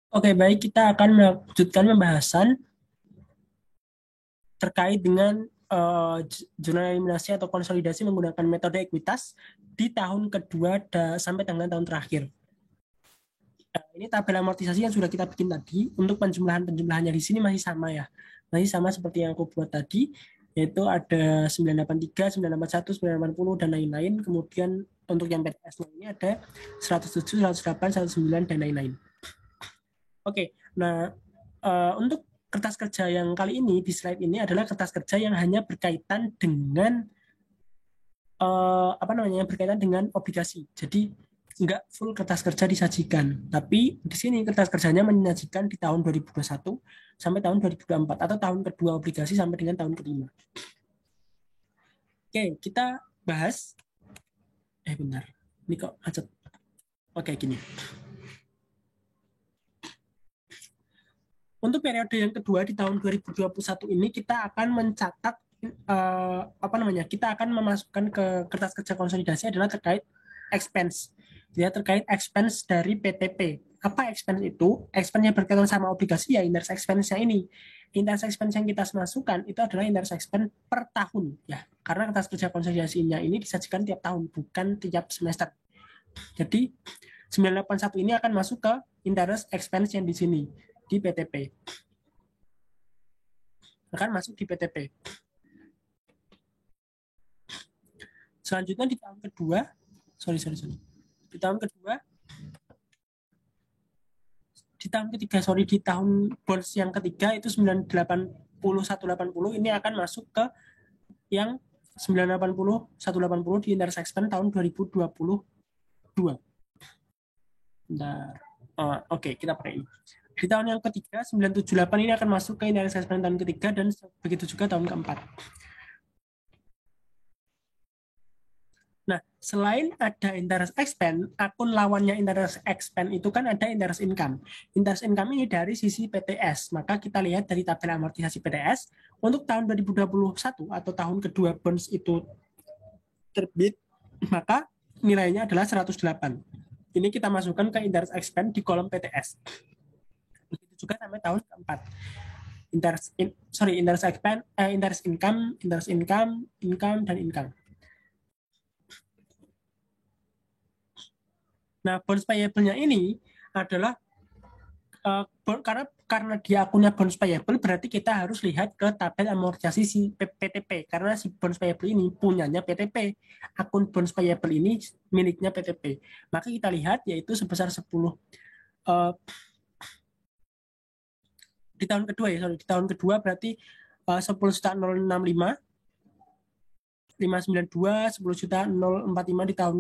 Oke, baik, kita akan melanjutkan pembahasan terkait dengan jurnal eliminasi atau konsolidasi menggunakan metode ekuitas di tahun kedua sampai dengan tahun terakhir. Ini tabel amortisasi yang sudah kita bikin tadi. Untuk penjumlahannya di sini masih sama ya. Masih sama seperti yang aku buat tadi, yaitu ada 983, 981, 980, dan lain-lain. Kemudian untuk yang PTS-nya ini ada 107, 108, 109, dan lain-lain. Oke, nah untuk kertas kerja yang kali ini di slide ini adalah kertas kerja yang hanya berkaitan dengan berkaitan dengan obligasi. Jadi nggak full kertas kerja disajikan, tapi di sini kertas kerjanya menyajikan di tahun 2021 sampai tahun 2024 atau tahun kedua obligasi sampai dengan tahun kelima. Oke, kita bahas. Bentar, ini kok macet. Oke, gini. Untuk periode yang kedua di tahun 2021 ini kita akan mencatat kita akan memasukkan ke kertas kerja konsolidasi adalah terkait expense. Ya, terkait expense dari PTP. Apa expense itu? Expense yang berkaitan sama obligasi ya interest expense-nya ini. Interest expense yang kita masukkan itu adalah interest expense per tahun ya. Karena kertas kerja konsolidasinya ini disajikan tiap tahun, bukan tiap semester. Jadi 981 ini akan masuk ke interest expense yang di sini di PTP. Akan masuk di PTP. Selanjutnya di tahun kedua, di tahun ketiga, di tahun bonds yang ketiga itu 980 ini akan masuk ke yang 980 180 di interest expense tahun 2022. Bentar. Oke, kita pakai ini. Di tahun yang ketiga 978 ini akan masuk ke interest expense tahun ketiga dan begitu juga tahun keempat. Nah, selain ada interest expense, akun lawannya interest expense itu kan ada interest income. Interest income ini dari sisi PTS. Maka kita lihat dari tabel amortisasi PTS, untuk tahun 2021 atau tahun kedua bonds itu terbit, maka nilainya adalah 108. Ini kita masukkan ke interest expense di kolom PTS. Begitu juga sampai tahun keempat. Interest expense, interest income, dan income. Nah, bonds payable-nya ini adalah karena dia akunnya bonds payable, berarti kita harus lihat ke tabel amortisasi si PTP, karena si bonds payable ini punyanya PTP. Akun bonds payable ini miliknya PTP. Maka kita lihat yaitu sebesar 10 di tahun kedua di tahun kedua berarti 10.065 592 10.045 di tahun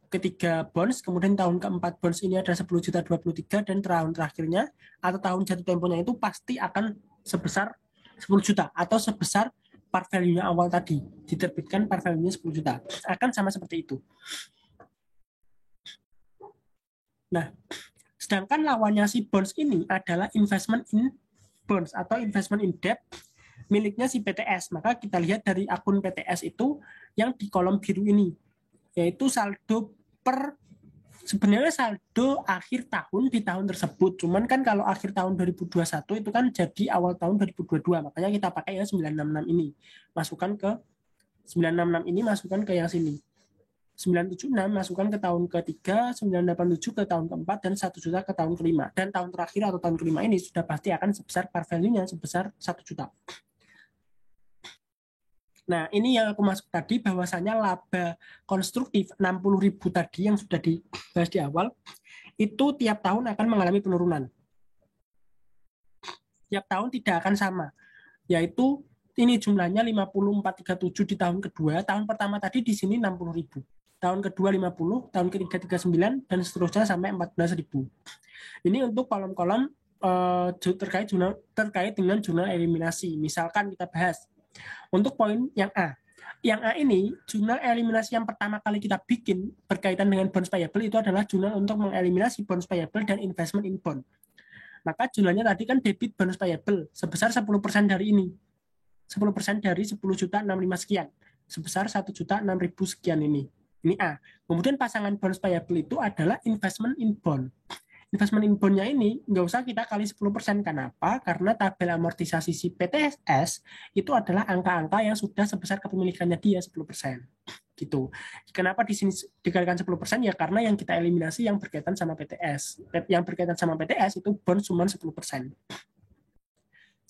ketiga bonds, kemudian tahun keempat bonds ini ada 10.023 dan tahun terakhirnya atau tahun jatuh temponya itu pasti akan sebesar 10 juta atau sebesar par value-nya awal tadi diterbitkan par value-nya 10 juta akan sama seperti itu. Nah, sedangkan lawannya si bonds ini adalah investment in bonds atau investment in debt miliknya si PTS. Maka kita lihat dari akun PTS itu yang di kolom biru ini, yaitu saldo sebenarnya saldo akhir tahun di tahun tersebut. Cuman kan kalau akhir tahun 2021 itu kan jadi awal tahun 2022. Makanya kita pakai yang 966 ini. Masukkan ke 966 ini masukkan ke yang sini. 976 masukkan ke tahun ketiga, 987 ke tahun keempat, dan 1 juta ke tahun kelima. Dan tahun terakhir atau tahun kelima ini sudah pasti akan sebesar par value-nya sebesar 1 juta. Nah, ini yang aku masuk tadi bahwasanya laba konstruktif 60.000 tadi yang sudah dibahas di awal, itu tiap tahun akan mengalami penurunan. Tiap tahun tidak akan sama, yaitu ini jumlahnya 50.437 di tahun kedua, tahun pertama tadi di sini 60.000. Tahun kedua 50, tahun ketiga 39, dan seterusnya sampai 14.000. Ini untuk kolom-kolom terkait dengan jurnal eliminasi. Misalkan kita bahas untuk poin yang A. Yang A ini, jurnal eliminasi yang pertama kali kita bikin berkaitan dengan bonds payable itu adalah jurnal untuk mengeliminasi bonds payable dan investment in bond. Maka jurnalnya tadi kan debit bonds payable sebesar 10% dari ini. 10% dari 10.065 sekian. Sebesar 1.006.000 sekian ini. Ini A. Kemudian pasangan bonds payable itu adalah investment in bond. investment in bond-nya ini nggak usah kita kali 10%. Kenapa? Karena tabel amortisasi si PTSS itu adalah angka-angka yang sudah sebesar kepemilikannya dia 10%. Gitu. Kenapa di sini dikalikan 10%? Ya karena yang kita eliminasi yang berkaitan sama PTS. Yang berkaitan sama PTS itu bond cuma 10%.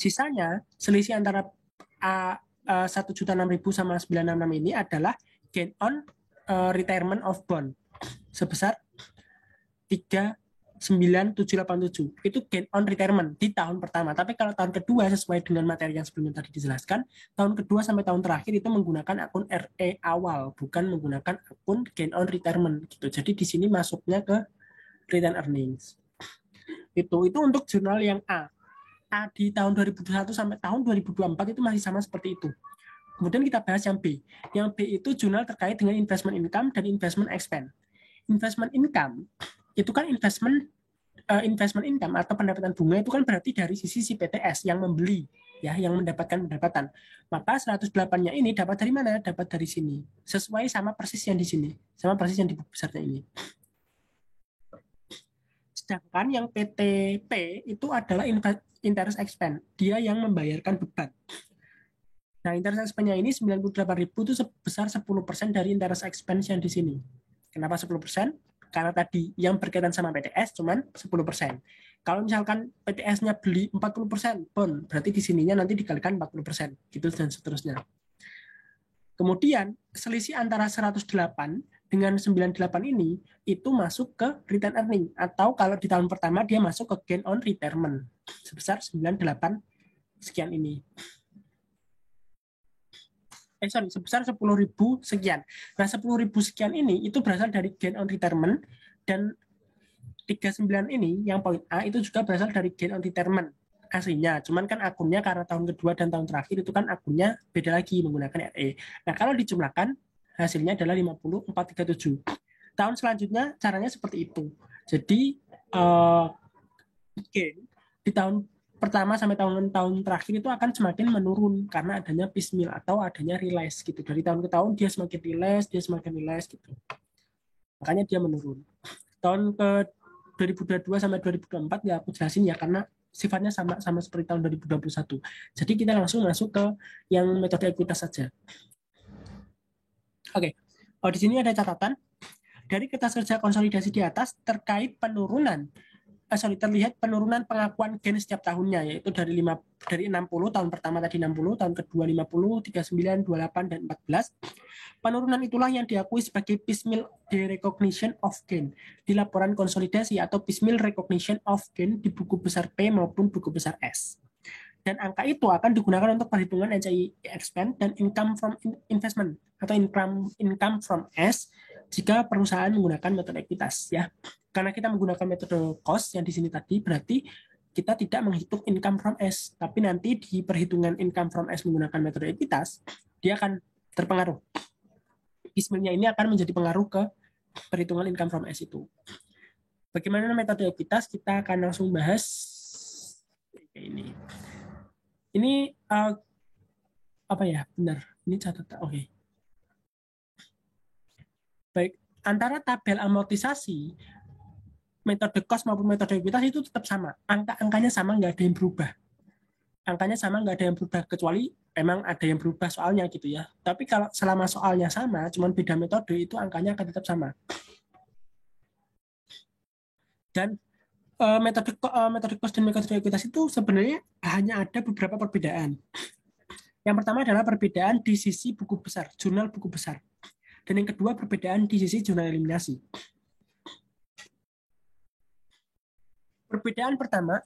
Sisanya selisih antara 1.006.000 sama 966 ini adalah gain on retirement of bond sebesar 39787. Itu gain on retirement di tahun pertama. Tapi kalau tahun kedua sesuai dengan materi yang sebelumnya tadi dijelaskan, tahun kedua sampai tahun terakhir itu menggunakan akun RE awal, bukan menggunakan akun gain on retirement gitu. Jadi di sini masuknya ke return earnings. Itu untuk jurnal yang A. A di tahun 2021 sampai tahun 2024 itu masih sama seperti itu. Kemudian kita bahas yang B. Yang B itu jurnal terkait dengan investment income dan investment expense. Investment income itu kan investment income atau pendapatan bunga itu kan berarti dari sisi si PTS yang membeli, ya, yang mendapatkan pendapatan. Maka 108-nya ini dapat dari mana? Dapat dari sini. Sesuai sama persis yang di sini, sama persis yang di buku besarnya ini. Sedangkan yang PTP itu adalah interest expense. Dia yang membayarkan beban. Nah, interest expense-nya ini 98.000 itu sebesar 10% dari interest expense yang di sini. Kenapa 10%? Karena tadi yang berkaitan sama PTS cuman 10%. Kalau misalkan PTS-nya beli 40% bond, berarti di sininya nanti dikalikan 40%, gitu dan seterusnya. Kemudian selisih antara 108 dengan 98 ini itu masuk ke return earning, atau kalau di tahun pertama dia masuk ke gain on retirement sebesar 98 sekian ini. Sebesar 10.000 sekian. Nah, 10.000 sekian ini itu berasal dari gain on retirement, dan 39 ini yang poin A itu juga berasal dari gain on retirement aslinya. Cuman kan akunnya karena tahun kedua dan tahun terakhir itu kan akunnya beda lagi menggunakan RE. Nah, kalau dijumlahkan hasilnya adalah 50.437. Tahun selanjutnya caranya seperti itu. Jadi gain di tahun pertama sampai tahun terakhir itu akan semakin menurun karena adanya piecemeal atau adanya realize gitu. Dari tahun ke tahun dia semakin realize gitu. Makanya dia menurun. Tahun ke 2022 sampai 2024 ya aku jelasin ya karena sifatnya sama seperti tahun 2021. Jadi kita langsung masuk ke yang metode ekuitas saja. Oke. Di sini ada catatan dari kertas kerja konsolidasi di atas terkait penurunan terlihat penurunan pengakuan gain setiap tahunnya, yaitu dari 60 tahun pertama tadi 60, tahun kedua 50, 39, 28 dan 14. Penurunan itulah yang diakui sebagai piecemeal recognition of gain di laporan konsolidasi atau piecemeal recognition of gain di buku besar P maupun buku besar S. Dan angka itu akan digunakan untuk perhitungan NCI expense dan income from investment atau income from S jika perusahaan menggunakan metode ekuitas, ya. Karena kita menggunakan metode cost yang di sini tadi, berarti kita tidak menghitung income from S, tapi nanti di perhitungan income from S menggunakan metode ekuitas, dia akan terpengaruh. Piecemealnya ini akan menjadi pengaruh ke perhitungan income from S itu. Bagaimana metode ekuitas? Kita akan langsung bahas ini. Ini apa ya? Benar. Ini catatan. Oke. Baik, antara tabel amortisasi metode cost maupun metode ekuitas itu tetap sama. Angkanya sama, nggak ada yang berubah. Angkanya sama, nggak ada yang berubah. Kecuali memang ada yang berubah soalnya gitu ya. Tapi kalau selama soalnya sama, cuman beda metode, itu angkanya akan tetap sama. Dan metode cost dan metode ekuitas itu sebenarnya hanya ada beberapa perbedaan. Yang pertama adalah perbedaan di sisi buku besar, jurnal buku besar. Dan yang kedua perbedaan di sisi jurnal eliminasi. Perbedaan pertama,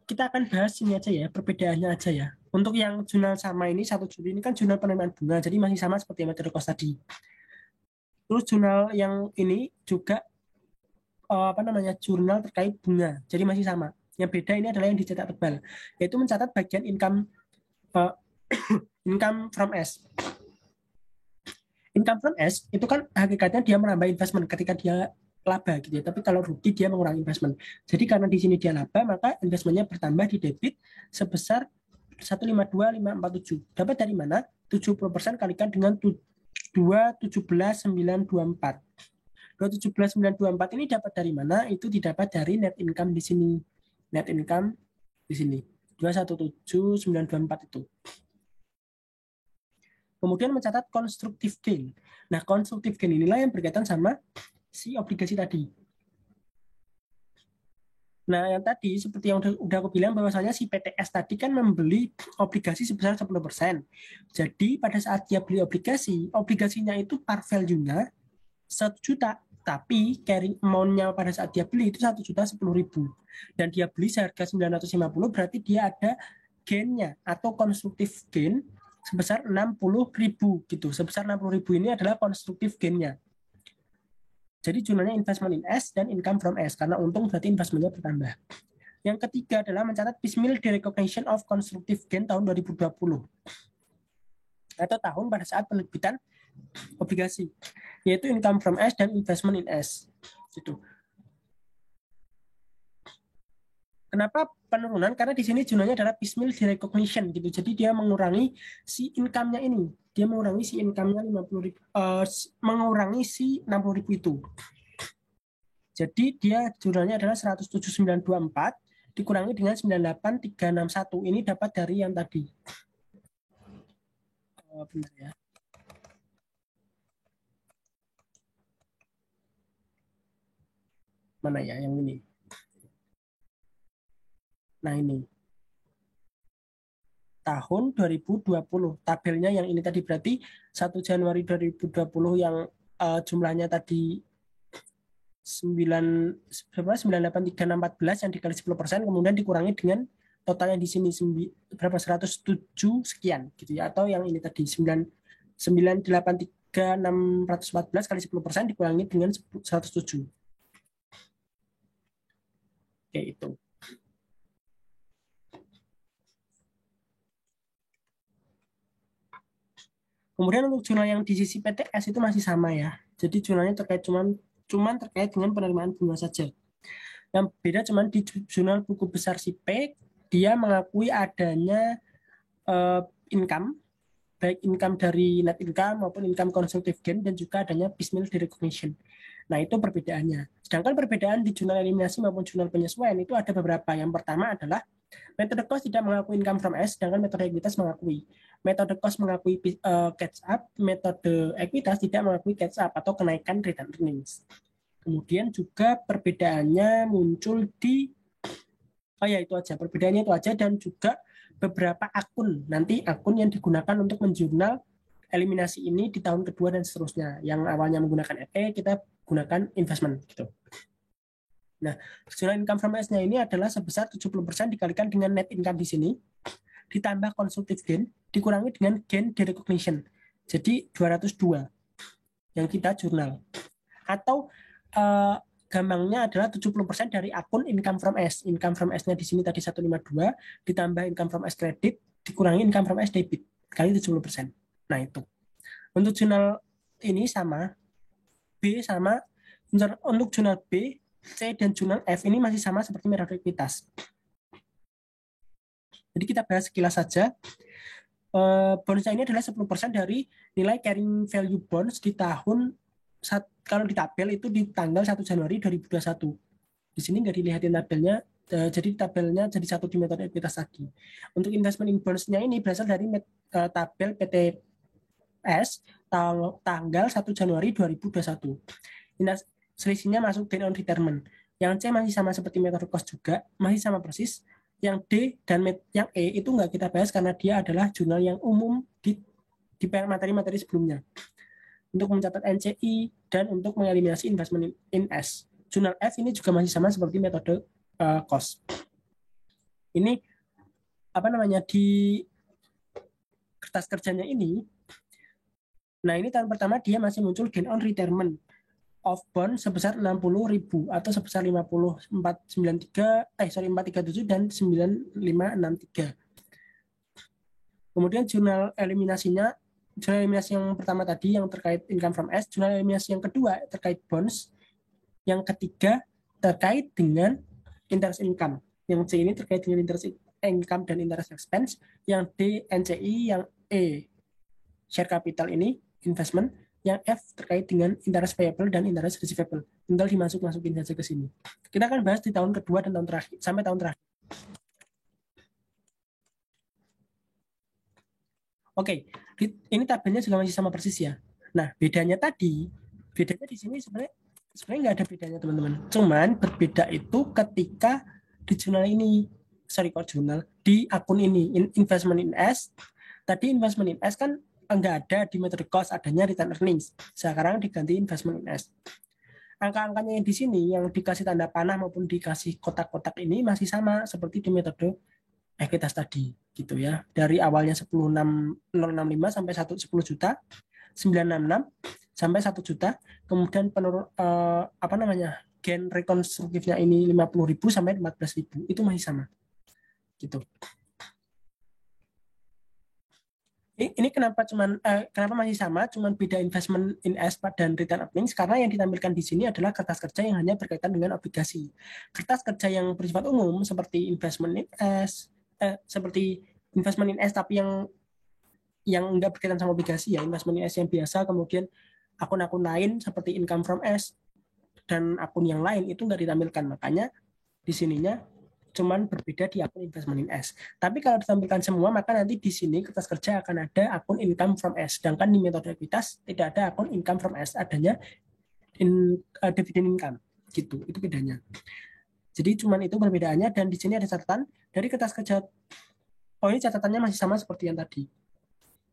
kita akan bahas ini aja ya, perbedaannya aja ya. Untuk yang jurnal sama ini, 1 Juli ini kan jurnal penerimaan bunga, jadi masih sama seperti metode cost tadi. Terus jurnal yang ini juga jurnal terkait bunga, jadi masih sama. Yang beda ini adalah yang dicetak tebal, yaitu mencatat bagian income income from S. Income from S itu kan hakikatnya dia menambah investment ketika dia laba gitu ya. Tapi kalau rugi dia mengurangi investment. Jadi karena di sini dia laba, maka investmentnya bertambah di debit sebesar 152.547. Dapat dari mana? 70% kalikan dengan 217.924. 217.924 ini dapat dari mana? Itu didapat dari net income di sini. Net income di sini. 217.924 itu. Kemudian mencatat constructive gain. Nah, constructive gain inilah yang berkaitan sama si obligasi tadi. Nah, yang tadi seperti yang udah aku bilang bahwasanya si PTS tadi kan membeli obligasi sebesar 10%. Jadi pada saat dia beli obligasi, obligasinya itu par value-nya 1 juta, tapi carrying amount-nya pada saat dia beli itu 1.010.000. Dan dia beli seharga 950, berarti dia ada gain-nya atau constructive gain sebesar 60.000 gitu. Sebesar 60.000 ini adalah constructive gain-nya. Jadi jurnalnya investment in S dan income from S, karena untung berarti investmentnya bertambah. Yang ketiga adalah mencatat piecemeal recognition of constructive gain tahun 2020. Atau tahun pada saat penerbitan obligasi, yaitu income from S dan investment in S. Gitu. Kenapa penurunan? Karena di sini jurnalnya adalah piecemeal recognition gitu. Jadi dia mengurangi si income-nya ini. Dia mengurangi si income-nya 50.000, mengurangi si 60.000 itu. Jadi dia jurnalnya adalah 107.924 dikurangi dengan 98.361. Ini dapat dari yang tadi. Bentar ya. Mana ya yang ini? Nah ini. Tahun 2020. Tabelnya yang ini tadi berarti 1 Januari 2020 yang jumlahnya tadi 98.314 yang dikali 10%, kemudian dikurangi dengan totalnya di sini berapa 107 sekian gitu ya, atau yang ini tadi 98.614 kali 10% dikurangi dengan 107. Oke, itu. Kemudian untuk jurnal yang di sisi PTS itu masih sama ya. Jadi jurnalnya terkait cuman terkait dengan penerimaan bunga saja. Yang beda cuman di jurnal buku besar si P, dia mengakui adanya income, baik income dari net income maupun income constructive gain, dan juga adanya piecemeal recognition. Nah, itu perbedaannya. Sedangkan perbedaan di jurnal eliminasi maupun jurnal penyesuaian itu ada beberapa. Yang pertama adalah metode cost tidak mengakui income from S, sedangkan metode ekuitas mengakui. Metode cost mengakui catch up, metode ekuitas tidak mengakui catch up atau kenaikan return earnings. Kemudian juga perbedaannya muncul di itu aja, perbedaannya itu aja, dan juga beberapa akun, nanti akun yang digunakan untuk menjurnal eliminasi ini di tahun kedua dan seterusnya. Yang awalnya menggunakan FE, kita gunakan investment gitu. Nah, jurnal income from S-nya ini adalah sebesar 70% dikalikan dengan net income di sini, ditambah constructive gain, dikurangi dengan gain recognition. Jadi 202 yang kita jurnal. Atau gampangnya adalah 70% dari akun income from S. Income from S-nya di sini tadi 152, ditambah income from S credit, dikurangi income from S debit, kali 70%. Nah, itu. Untuk jurnal ini sama, B sama, untuk jurnal B, C, dan jurnal F ini masih sama seperti metode ekuitas. Jadi kita bahas sekilas saja. Bonusnya ini adalah 10% dari nilai carrying value bonds di tahun, kalau di tabel itu di tanggal 1 Januari 2021. Di sini nggak dilihatin tabelnya, jadi tabelnya jadi satu di metode ekuitas tadi. Untuk investment in bonds-nya ini berasal dari tabel PTS tanggal 1 Januari 2021. Selisihnya masuk gain on retirement. Yang C masih sama seperti metode cost juga, masih sama persis. Yang D dan yang E itu nggak kita bahas karena dia adalah jurnal yang umum di materi-materi sebelumnya. Untuk mencatat NCI dan untuk mengeliminasi investment in S. Jurnal F ini juga masih sama seperti metode cost. Ini di kertas kerjanya ini. Nah, ini tahun pertama dia masih muncul gain on retirement of bond sebesar 60.000 atau sebesar 437 dan 9563. Kemudian jurnal eliminasinya, jurnal eliminasi yang pertama tadi yang terkait income from S, jurnal eliminasi yang kedua terkait bonds, yang ketiga terkait dengan interest income. Yang C ini terkait dengan interest income dan interest expense, yang D NCI, yang E share capital ini investment, yang F terkait dengan interest payable dan interest receivable. Tinggal masukin saja ke sini. Kita akan bahas di tahun kedua dan tahun terakhir sampai tahun terakhir. Oke, ini tabelnya juga masih sama persis ya. Nah, bedanya di sini sebenarnya nggak ada bedanya teman-teman. Cuman berbeda itu ketika di jurnal ini, di akun ini, investment in S. Tadi investment in S kan nggak ada di metode cost, adanya return earnings. Sekarang diganti investment in S. Angka-angkanya yang di sini, yang dikasih tanda panah maupun dikasih kotak-kotak ini masih sama seperti di metode ekuitas tadi gitu ya. Dari awalnya 10.065 sampai 10 juta, 966 sampai 1 juta, kemudian gen rekonstruktifnya ini 50.000 sampai 14.000, itu masih sama. Gitu. Ini kenapa masih sama, cuman beda investment in S dan return earnings, karena yang ditampilkan di sini adalah kertas kerja yang hanya berkaitan dengan obligasi. Kertas kerja yang bersifat umum seperti investment in S, tapi yang enggak berkaitan sama obligasi ya, investment in S yang biasa, kemudian akun-akun lain seperti income from S dan akun yang lain itu enggak ditampilkan. Makanya di sininya cuman berbeda di akun investment in S. Tapi kalau ditampilkan semua, maka nanti di sini kertas kerja akan ada akun income from S. Sedangkan di metode ekuitas tidak ada akun income from S, adanya dividend income. Gitu, itu bedanya. Jadi cuman itu perbedaannya, dan di sini ada catatan dari kertas kerja. Oh, ini catatannya masih sama seperti yang tadi.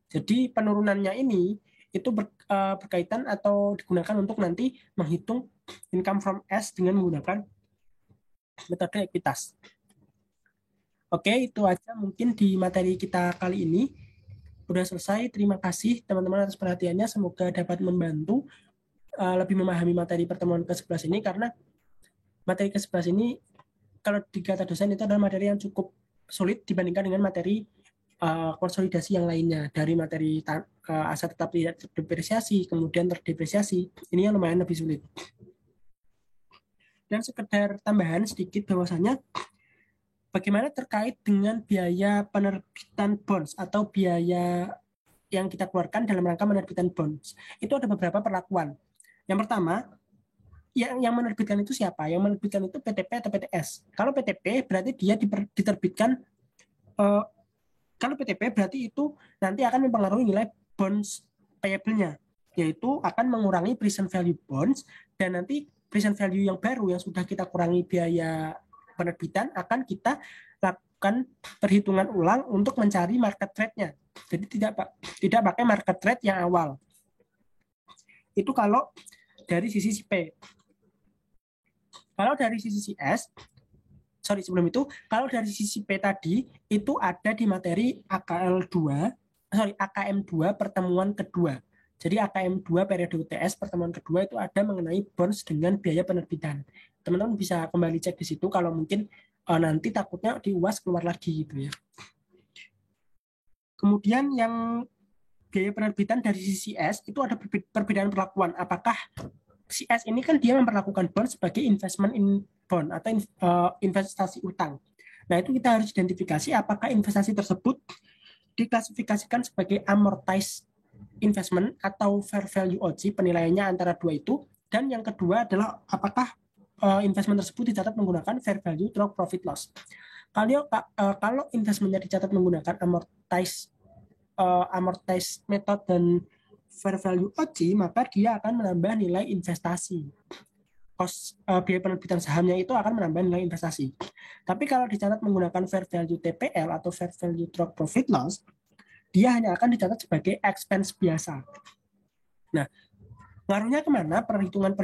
Jadi penurunannya ini itu berkaitan atau digunakan untuk nanti menghitung income from S dengan menggunakan metode ekuitas. Oke, itu aja mungkin di materi kita kali ini. Udah selesai. Terima kasih teman-teman atas perhatiannya. Semoga dapat membantu lebih memahami materi pertemuan ke-11 ini, karena materi ke-11 ini kalau di kata dosen itu adalah materi yang cukup sulit dibandingkan dengan materi konsolidasi yang lainnya. Dari materi aset tetap tidak terdepresiasi, kemudian terdepresiasi, ini yang lumayan lebih sulit. Dan sekedar tambahan sedikit bahwasanya bagaimana terkait dengan biaya penerbitan bonds atau biaya yang kita keluarkan dalam rangka menerbitkan bonds. Itu ada beberapa perlakuan. Yang pertama, yang menerbitkan itu siapa? Yang menerbitkan itu PTP atau PTS. Kalau PTP berarti dia diterbitkan, kalau PTP berarti itu nanti akan mempengaruhi nilai bonds payable-nya, yaitu akan mengurangi present value bonds, dan nanti present value yang baru yang sudah kita kurangi biaya penerbitan akan kita lakukan perhitungan ulang untuk mencari market rate-nya. Jadi tidak pakai market rate yang awal. Itu kalau dari sisi P. Kalau dari sisi S, sebelum itu, kalau dari sisi P tadi itu ada di materi AKM 2 pertemuan kedua. Jadi AKM 2 periode UTS pertemuan kedua itu ada mengenai bonds dengan biaya penerbitan. Teman-teman bisa kembali cek di situ kalau mungkin nanti takutnya di UAS keluar lagi gitu ya. Kemudian yang biaya penerbitan dari sisi S itu ada perbedaan perlakuan. Apakah si S ini kan dia memperlakukan bond sebagai investment in bond atau investasi utang. Nah, itu kita harus identifikasi apakah investasi tersebut diklasifikasikan sebagai amortized investment atau fair value OC, penilaiannya antara dua itu. Dan yang kedua adalah apakah investment tersebut dicatat menggunakan fair value through profit loss. Kalau investmentnya dicatat menggunakan amortized method dan fair value OC, maka dia akan menambah nilai investasi. Biaya penerbitan sahamnya itu akan menambah nilai investasi. Tapi kalau dicatat menggunakan fair value TPL atau fair value through profit loss, dia hanya akan dicatat sebagai expense biasa. Nah, ngaruhnya kemana perhitungan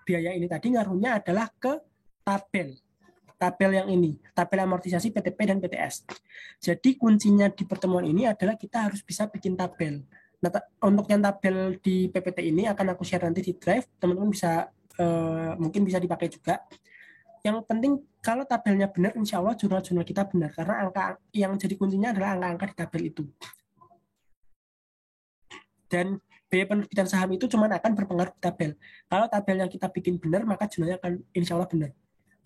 biaya ini tadi? Ngaruhnya adalah ke tabel yang ini, tabel amortisasi PTP dan PTS. Jadi kuncinya di pertemuan ini adalah kita harus bisa bikin tabel. Nah, untuk yang tabel di PPT ini akan aku share nanti di Drive, teman-teman bisa mungkin bisa dipakai juga. Yang penting kalau tabelnya benar, insya Allah jurnal-jurnal kita benar, karena angka yang jadi kuncinya adalah angka-angka di tabel itu. Dan biaya penerbitan saham itu cuma akan berpengaruh di tabel. Kalau tabel yang kita bikin benar, maka jurnalnya akan insya Allah benar.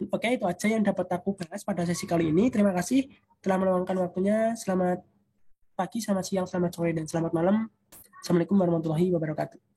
Oke, itu aja yang dapat aku bahas pada sesi kali ini. Terima kasih telah meluangkan waktunya. Selamat pagi, selamat siang, selamat sore, dan selamat malam. Assalamualaikum warahmatullahi wabarakatuh.